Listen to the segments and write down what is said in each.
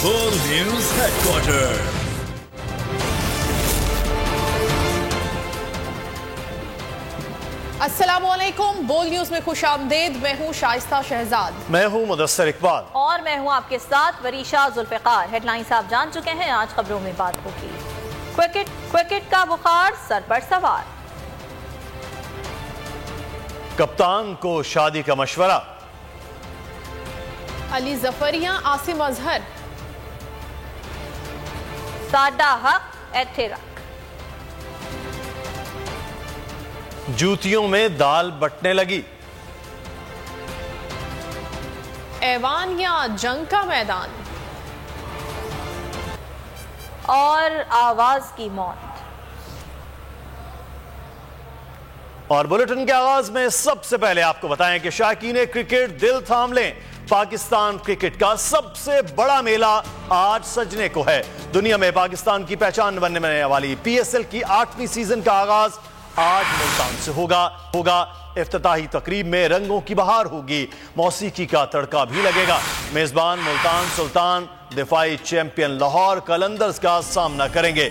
बोल news headquarter. अस्सलामुअलैकुम, बोल न्यूज में खुशामदीद। मैं हूं शाइस्ता शहजाद। मैं हूं मुदस्सर इकबाल और मैं हूं आपके साथ वरीशा जुल्फिकार। हेडलाइंस आप जान चुके हैं, आज खबरों में बात होगी। क्रिकेट का बुखार सर पर सवार, कप्तान को शादी का मशवरा, अली जफरिया आसिम अजहर, साडा हक एथे रख, जूतियों में दाल बटने लगी, ऐवान या जंग का मैदान, और आवाज की मौत। और बुलेटिन के आगाज में सबसे पहले आपको बताएं कि शाकीन क्रिकेट दिल थाम लें, पाकिस्तान क्रिकेट का सबसे बड़ा मेला आज सजने को है। दुनिया में पाकिस्तान की पहचान बनने वाली पीएसएल की 8वीं सीजन का आगाज आज मुल्तान से होगा। इफ्तिताही तकरीब में रंगों की बहार होगी, मौसीकी का तड़का भी लगेगा। मेजबान मुल्तान सुल्तान दिफाई चैंपियन लाहौर कलंदर्स का सामना करेंगे।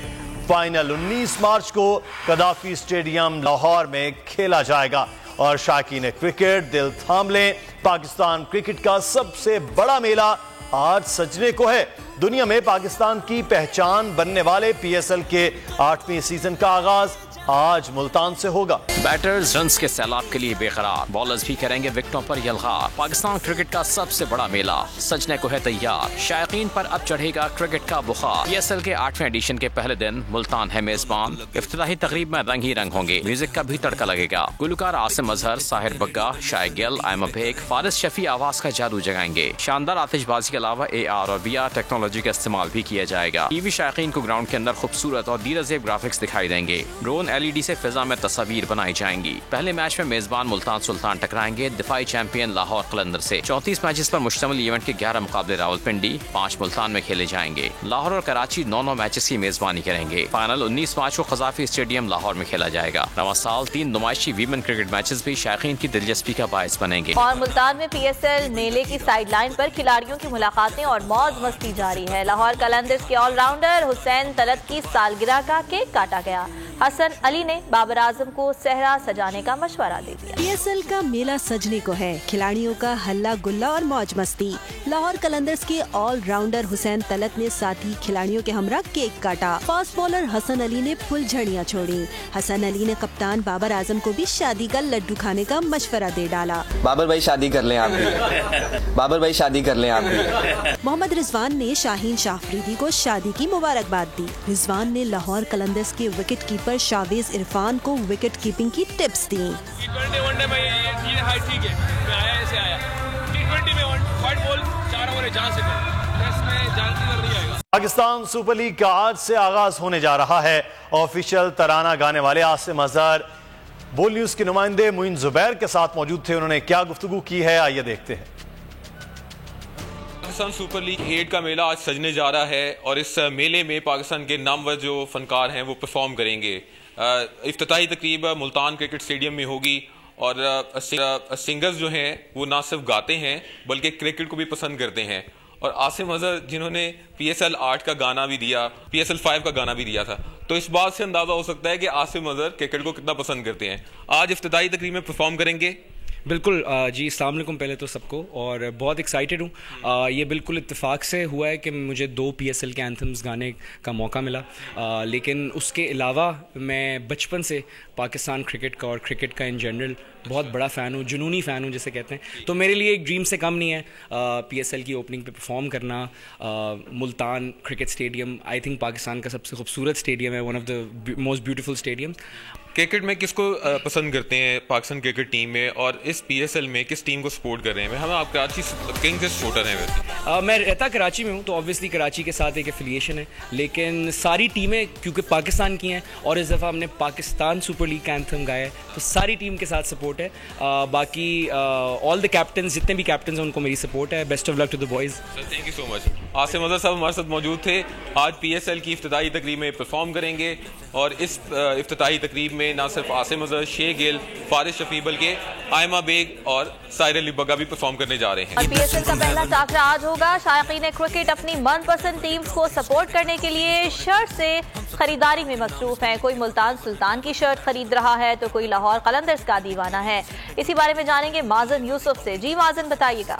फाइनल 19 मार्च को कदाफी स्टेडियम लाहौर में खेला जाएगा। और शाकीन क्रिकेट दिल थाम लें, पाकिस्तान क्रिकेट का सबसे बड़ा मेला आज सजने को है। दुनिया में पाकिस्तान की पहचान बनने वाले पीएसएल के 8वीं सीजन का आगाज आज मुल्तान से होगा। बैटर्स रन्स के सैलाब के लिए बेकरार, बॉलर्स भी करेंगे विकेटों पर यलगार। पाकिस्तान क्रिकेट का सबसे बड़ा मेला सजने को है तैयार, शायकीन पर अब चढ़ेगा क्रिकेट का बुखार। पीएसएल के 8वें एडिशन के पहले दिन मुल्तान है मेजबान। इफ्तिताही तकरीब में रंग ही रंग होंगे, म्यूजिक का भी तड़का लगेगा। गुलकार आसिम अजहर, साहिर बग्गा, शाय गिल, आयमा बेग, फारिस शफी आवाज का जादू जगाएंगे। शानदार आतिशबाजी के अलावा AR और VR टेक्नोलॉजी का इस्तेमाल भी किया जाएगा। टीवी शायकीन को ग्राउंड के अंदर खूबसूरत और दीरजेब ग्राफिक्स दिखाई देंगे। ड्रोन LED से फिजा में तस्वीर बनाई जाएंगी। पहले मैच में मेजबान मुल्तान सुल्तान टकराएंगे दिफाई चैंपियन लाहौर कलंदर से। 34 मैचेस पर मुश्तमिल इवेंट के 11 मुकाबले रावलपिंडी, 5 मुल्तान में खेले जाएंगे। लाहौर और कराची 9 मैचेस की मेजबानी करेंगे। फाइनल 19 मार्च को कदाफी स्टेडियम लाहौर में खेला जाएगा। रवा साल 3 नुमाइशी वीमेन क्रिकेट मैचेस भी शायकीन की दिलचस्पी का बायस बनेंगे। और मुल्तान में पीएसएल मेले की साइडलाइन पर खिलाड़ियों की मुलाकातें और मौज मस्ती जारी है। लाहौर कलंदर्स के ऑलराउंडर हुसैन तलत की सालगिरह का केक काटा गया। हसन अली ने बाबर आजम को सहरा सजाने का मशवरा दे दिया। पीएसएल का मेला सजने को है, खिलाड़ियों का हल्ला गुल्ला और मौज मस्ती। लाहौर कलंदर्स के ऑलराउंडर हुसैन तलत ने साथ ही खिलाड़ियों के हमरा केक काटा। फास्ट बॉलर हसन अली ने फुलझड़ियां छोड़ी। हसन अली ने कप्तान बाबर आजम को भी शादी का लड्डू खाने का मशवरा दे डाला। बाबर भाई शादी कर लें आप भी। बाबर भाई शादी कर लें आप भी। मोहम्मद रिजवान ने शाहीन शाफरीदी को शादी की मुबारकबाद दी। रिजवान ने लाहौर कलंदर्स के विकेट कीपर शावेज इरफान को विकेट कीपिंग की टिप्स दी। वनडे में ये हाई ठीक है, मैं आया ऐसे आया। T20 में व्हाइट बॉल 4 ओवर है, जान से टेस्ट में जान से नहीं आएगा। पाकिस्तान सुपर लीग का आज से आगाज होने जा रहा है। ऑफिशियल तराना गाने वाले आसिम अजहर बोल न्यूज के नुमाइंदे मुइन जुबैर के साथ मौजूद थे। उन्होंने क्या गुफ्तगू की है, आइए देखते हैं। पाकिस्तान सुपर लीग 8 का मेला आज सजने जा रहा है और इस मेले में पाकिस्तान के नामवर जो फनकार हैं वो परफॉर्म करेंगे। इफ्तिताही तकरीब मुल्तान क्रिकेट स्टेडियम में होगी और सिंगर्स जो हैं वो ना सिर्फ गाते हैं बल्कि क्रिकेट को भी पसंद करते हैं। और आसिम अजहर जिन्होंने PSL 8 का गाना भी दिया, PSL 5 का गाना भी दिया था, तो इस बात से अंदाजा हो सकता है कि आसिम अजहर क्रिकेट को कितना पसंद करते हैं। आज इफ्तिताही तकरीब में परफॉर्म करेंगे। बिल्कुल जी, अस्सलाम वालेकुम पहले तो सबको, और बहुत एक्साइटेड हूँ। ये बिल्कुल इत्तेफाक से हुआ है कि मुझे 2 PSL के एंथम्स गाने का मौका मिला, लेकिन उसके अलावा मैं बचपन से पाकिस्तान क्रिकेट का और क्रिकेट का इन जनरल बहुत बड़ा फ़ैन हूँ, जुनूनी फ़ैन हूँ जिसे कहते हैं। तो मेरे लिए एक ड्रीम से कम नहीं है PSL की ओपनिंग पे परफॉर्म करना। Multan cricket stadium I think Pakistan का सबसे खूबसूरत स्टेडियम है, one of the most beautiful stadium. Cricket में किसको पसंद करते हैं पाकिस्तान क्रिकेट टीम में, और इस PSL में किस टीम को सपोर्ट कर रहे हैं? हम आप कराची किंग्स के सपोर्टर हैं वैसे। मैं रहता कराची में हूँ, तो ऑब्वियसली कराची के साथ एक एफिलिएशन है, लेकिन सारी टीमें क्योंकि पाकिस्तान की हैं और इस दफ़ा हमने पाकिस्तान सुपर लीग का एंथम गाया है, तो सारी टीम के साथ सपोर्ट है। बाकी ऑल द कैप्टन, जितने भी कैप्टन हैं उनको मेरी सपोर्ट है। Best of luck to the boys. Thank you so much. Asim Azhar साहब हमारे साथ मौजूद थे, आज PSL की इफ्तिताही तकरीब में परफॉर्म करेंगे और इस इफ्तिताही तकरीब में ना सिर्फ आसिम अजहर, शे गिल, फारिस शफी बल्कि आयमा बेग और साहिर अली बग्गा भी परफॉर्म करने जा रहे हैं। PSL का पहला टाकरा आज होगा। शायकीन क्रिकेट अपनी मनपसंद टीम्स को सपोर्ट करने के लिए शर्ट से खरीदारी में मसरूफ है। कोई मुल्तान सुल्तान की शर्ट खरीद रहा है तो कोई लाहौर कलंदर्स का दीवाना है। इसी बारे में जानेंगे माजन यूसुफ से। जी माजन, बताइएगा।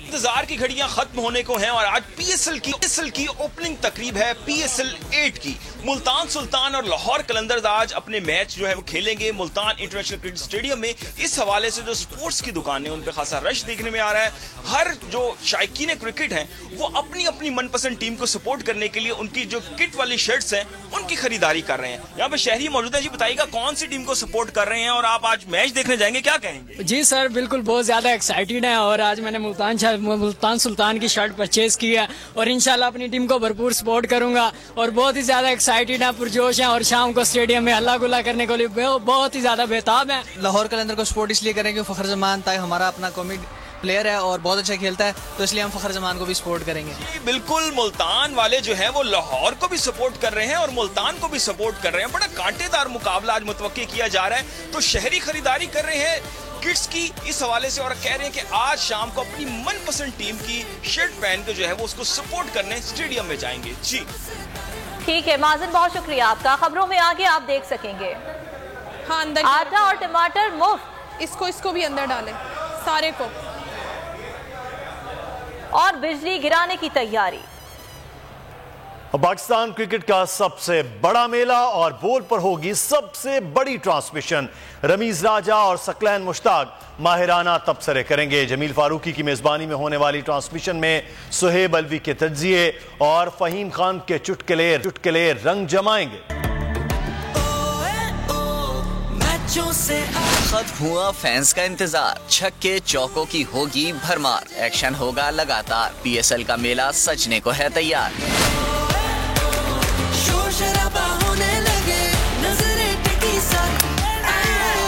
इंतजार की घड़ियां खत्म होने को हैं और आज पीएसएल की ओपनिंग तकरीब है पीएसएल 8 की। मुल्तान सुल्तान और लाहौर कलंदर्स आज अपने मैच जो है वो खेलेंगे मुल्तान इंटरनेशनल क्रिकेट स्टेडियम में। इस हवाले से जो स्पोर्ट्स की दुकानें उन पे खासा रश देखने में आ रहा है। हर जो शायकीन क्रिकेट हैं वो अपनी अपनी मनपसंद टीम को सपोर्ट करने के लिए उनकी जो किट वाली शर्ट्स हैं उनकी खरीदारी कर रहे हैं। यहाँ पे शहरी मौजूद है। जी बताइएगा, कौन सी टीम को सपोर्ट कर रहे हैं और आप आज मैच देखने जाएंगे, क्या कहेंगे? जी सर, बिल्कुल बहुत ज्यादा एक्साइटेड है और आज मैंने मुल्तान सुल्तान की शर्ट परचेज की है और इंशाल्लाह अपनी टीम को भरपूर सपोर्ट करूंगा और बहुत ही ज्यादा एक्साइटेड है, पुरजोश है और शाम को स्टेडियम में हल्ला गुल्ला करने के लिए बहुत ही ज्यादा बेताब है। लाहौर कलंदर को सपोर्ट इसलिए करेंगे, फखर जमान ताकि हमारा अपना कौमी प्लेयर है और बहुत अच्छा खेलता है, तो इसलिए हम फखर जमान को भी सपोर्ट करेंगे। बिल्कुल, मुल्तान वाले जो हैं वो लाहौर को भी सपोर्ट कर रहे हैं और मुल्तान को भी सपोर्ट कर रहे हैं। बड़ा कांटेदार मुकाबला आज मुतवक्की किया जा रहा है। तो शहरी खरीदारी कर रहे हैं किट्स की इस हवाले से और कह रहे हैं कि आज शाम को अपनी मनपसंद टीम की शर्ट पहन के जो है वो उसको सपोर्ट करने स्टेडियम में जाएंगे। जी ठीक है माजन, बहुत शुक्रिया आपका। खबरों में आगे आप देख सकेंगे। हाँ, अंदर आटा और टमाटर मुफ्त। इसको भी अंदर डालें सारे को। और बिजली गिराने की तैयारी। पाकिस्तान क्रिकेट का सबसे बड़ा मेला और बोल पर होगी सबसे बड़ी ट्रांसमिशन। रमीज राजा और सकलैन मुश्ताक माहिराना तबसरे करेंगे। जमील फारूकी की मेजबानी में होने वाली ट्रांसमिशन में सुहेब अलवी के तज्जिए और फहीम खान के चुटकुले रंग जमाएंगे। खत्म हुआ फैंस का इंतजार, छक्के चौकों की होगी भरमार, एक्शन होगा लगातार, पीएसएल का मेला सजने को है तैयार। शोर शराबा होने लगे, नजरें टिकी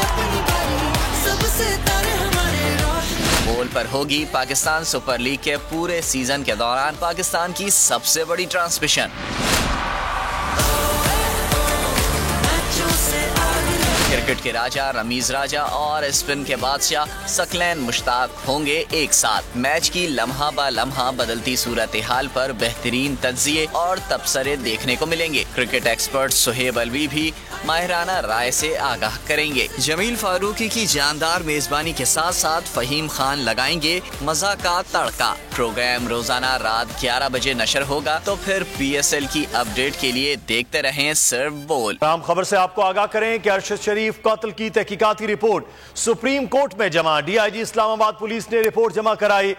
अपनी बारी, सबसे तारे हमारे रोशन। बोल पर होगी पाकिस्तान सुपर लीग के पूरे सीजन के दौरान पाकिस्तान की सबसे बड़ी ट्रांसमिशन। क्रिकेट के राजा रमीज राजा और स्पिन के बादशाह सकलैन मुश्ताक होंगे एक साथ। मैच की लम्हा बा लम्हा बदलती सूरत हाल पर बेहतरीन तज्जिए और तबसरे देखने को मिलेंगे। क्रिकेट एक्सपर्ट सुहेब अलवी भी माहिराना राय से आगाह करेंगे। जमील फारूकी की जानदार मेजबानी के साथ साथ फहीम खान लगाएंगे मजा का तड़का। प्रोग्राम रोजाना रात 11 बजे नशर होगा। तो फिर पीएसएल की अपडेट के लिए देखते रहें सिर्फ बोल। आम खबर से आपको आगाह करें कि अरशद शरीफ कत्ल की तहकीकाती रिपोर्ट सुप्रीम कोर्ट में जमा। डीआईजी इस्लामाबाद पुलिस ने रिपोर्ट जमा कराई।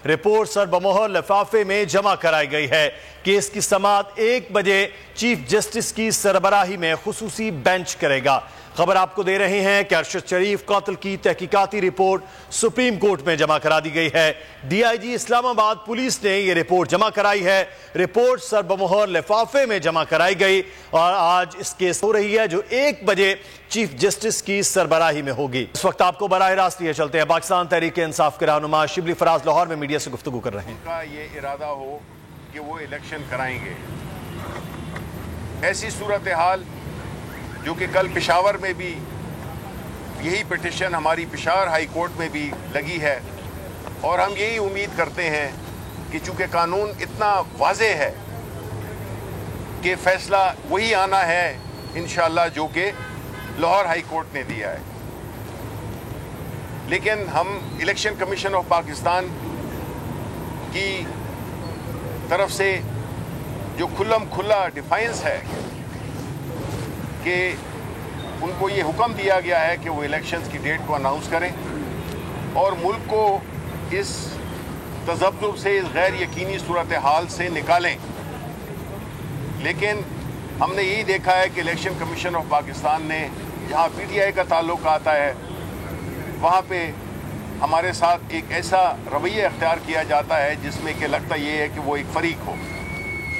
रिपोर्ट सरबमोहर लिफाफे में जमा कराई गई है। केस की समाअत 1 बजे चीफ जस्टिस की सरबराही में खुसूसी बेंच करेगा। खबर आपको दे रहे हैं कि अरशद शरीफ कत्ल की तहकीकाती रिपोर्ट सुप्रीम कोर्ट में जमा करा दी गई है। डीआईजी इस्लामाबाद पुलिस ने यह रिपोर्ट जमा कराई है। रिपोर्ट सरबमोहर लिफाफे में जमा कराई गई और आज इस केस हो रही है जो 1 बजे चीफ जस्टिस की सरबराही में होगी। इस वक्त आपको बराह रास्त लिए चलते हैं। पाकिस्तान तहरीक इंसाफ के रहनुमा शिबली फराज लाहौर में मीडिया से गुफ्तगू कर रहे हैं। उनका ये इरादा हो कि वो इलेक्शन कराएंगे, ऐसी सूरत हाल जो कि कल पेशावर में भी यही पिटिशन हमारी पेशावर हाई कोर्ट में भी लगी है और हम यही उम्मीद करते हैं कि चूँकि कानून इतना वाज़ेह है कि फ़ैसला वही आना है इंशाअल्लाह जो कि लाहौर हाई कोर्ट ने दिया है। लेकिन हम इलेक्शन कमीशन ऑफ पाकिस्तान की तरफ से जो खुल्लम खुल्ला डिफाइंस है कि उनको ये हुक्म दिया गया है कि वो इलेक्शंस की डेट को अनाउंस करें और मुल्क को इस तज़ब्ज़ुब से, इस गैर यकीनी सूरत हाल से निकालें। लेकिन हमने यही देखा है कि इलेक्शन कमीशन ऑफ पाकिस्तान ने, जहाँ पीटीआई का ताल्लुक आता है, वहाँ पे हमारे साथ एक ऐसा रवैया अख्तियार किया जाता है जिसमें कि लगता ये है कि वो एक फ़रीक हो,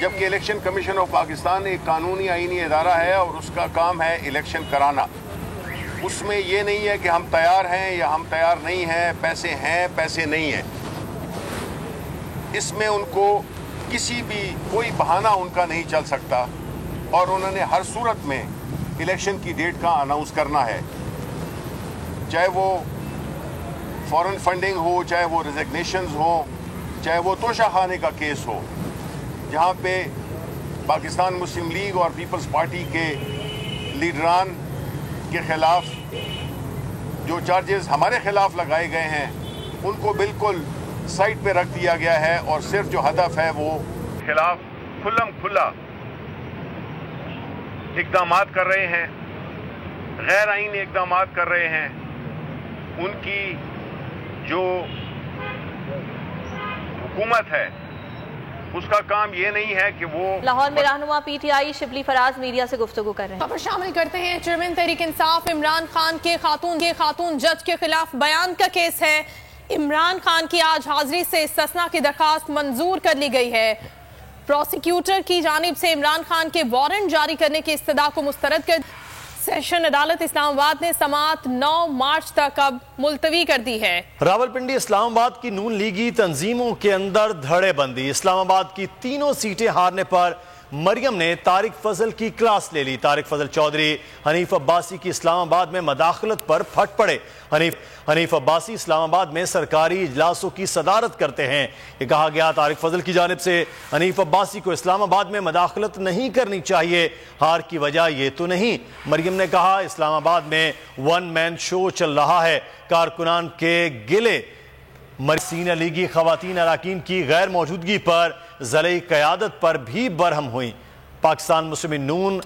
जबकि इलेक्शन कमीशन ऑफ पाकिस्तान एक कानूनी आईनी इदारा है और उसका काम है इलेक्शन कराना। उसमें ये नहीं है कि हम तैयार हैं या हम तैयार नहीं हैं, पैसे नहीं हैं। इसमें उनको किसी भी कोई बहाना उनका नहीं चल सकता और उन्होंने हर सूरत में इलेक्शन की डेट का अनाउंस करना है, चाहे वो फॉरेन फंडिंग हो, चाहे वो रिजिग्नेशंस हो, चाहे वो तोशाखाने का केस हो, जहाँ पे पाकिस्तान मुस्लिम लीग और पीपल्स पार्टी के लीडरान के खिलाफ जो चार्जेस हमारे खिलाफ लगाए गए हैं उनको बिल्कुल साइड पे रख दिया गया है और सिर्फ जो हदफ है वो खिलाफ खुल्लम खुल्ला इक़दामात कर रहे हैं, गैर आईनी इक़दामात कर रहे हैं। उनकी जो हुकूमत है उसका काम ये नहीं है कि वो लाहौर में रहनुमा पीटीआई शिबली फराज मीडिया से गुफ्तगू कर रहे हैं। खबर शामिल करते हैं। चेयरमैन तहरीक इंसाफ इमरान खान के खातून जज के खिलाफ बयान का केस है। इमरान खान की आज हाजिरी से इस्तिस्ना की दरखास्त मंजूर कर ली गई है। प्रोसिक्यूटर की जानिब से इमरान खान के वारंट जारी करने की इस्तदा को मुस्तरद कर सेशन अदालत इस्लामाबाद ने समाअत 9 मार्च तक अब मुलतवी कर दी है। रावलपिंडी इस्लामाबाद की नून लीगी तंजीमों के अंदर धड़ेबंदी। इस्लामाबाद की तीनों सीटें हारने पर मरियम ने तारिक फजल की क्लास ले ली। तारिक फजल चौधरी हनीफ अब्बासी की इस्लामाबाद में मदाखलत पर फट पड़े। हनीफ अब्बासी इस्लामाबाद में सरकारी इजलासों की सदारत करते हैं। ये कहा गया तारिक फजल की जानिब से हनीफ अब्बासी को इस्लामाबाद में मदाखलत नहीं करनी चाहिए, हार की वजह ये तो नहीं। मरियम ने कहा इस्लामाबाद में वन मैन शो चल रहा है, कारकुनान के गिले सीनियर लीगी खवातीन अराकीन की गैर मौजूदगी पर ज़लई क़यादत पर भी बरहम हुई। पाकिस्तान मुस्लिम नून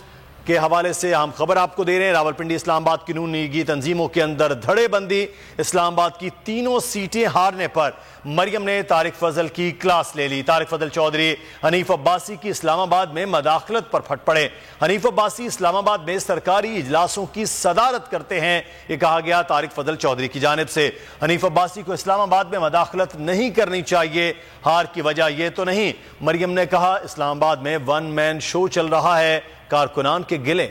के हवाले से अहम खबर आपको दे रहे हैं। रावलपिंडी इस्लामाबाद की नून लीगी तंजीमों के अंदर धड़ेबंदी। इस्लामाबाद की तीनों सीटें हारने पर मरियम ने तारिक फजल की क्लास ले ली। तारिक फजल चौधरी हनीफ अब्बासी की इस्लामाबाद में मदाखलत पर फट पड़े। हनीफ अब्बासी इस्लामाबाद में सरकारी इजलासों की सदारत करते हैं, ये कहा गया तारिक फजल चौधरी की जानिब से। हनीफ अब्बासी को इस्लामाबाद में मदाखलत नहीं करनी चाहिए, हार की वजह यह तो नहीं। मरियम ने कहा इस्लामाबाद में वन मैन शो चल रहा है, कारकुनान के गिले।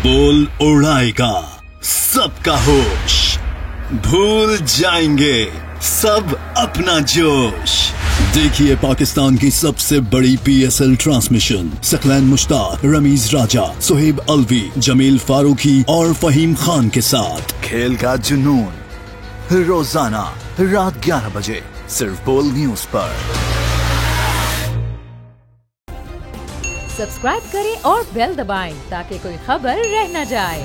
बोल उड़ाएगा सबका होश, भूल जाएंगे सब अपना जोश। देखिए पाकिस्तान की सबसे बड़ी PSL ट्रांसमिशन सकलैन मुश्ताक, रमीज राजा, सुहेब अलवी, जमील फारूकी और फहीम खान के साथ खेल का जुनून रोजाना रात 11 बजे सिर्फ बोल न्यूज पर। सब्सक्राइब करें और बेल दबाएं ताकि कोई खबर रह न जाए।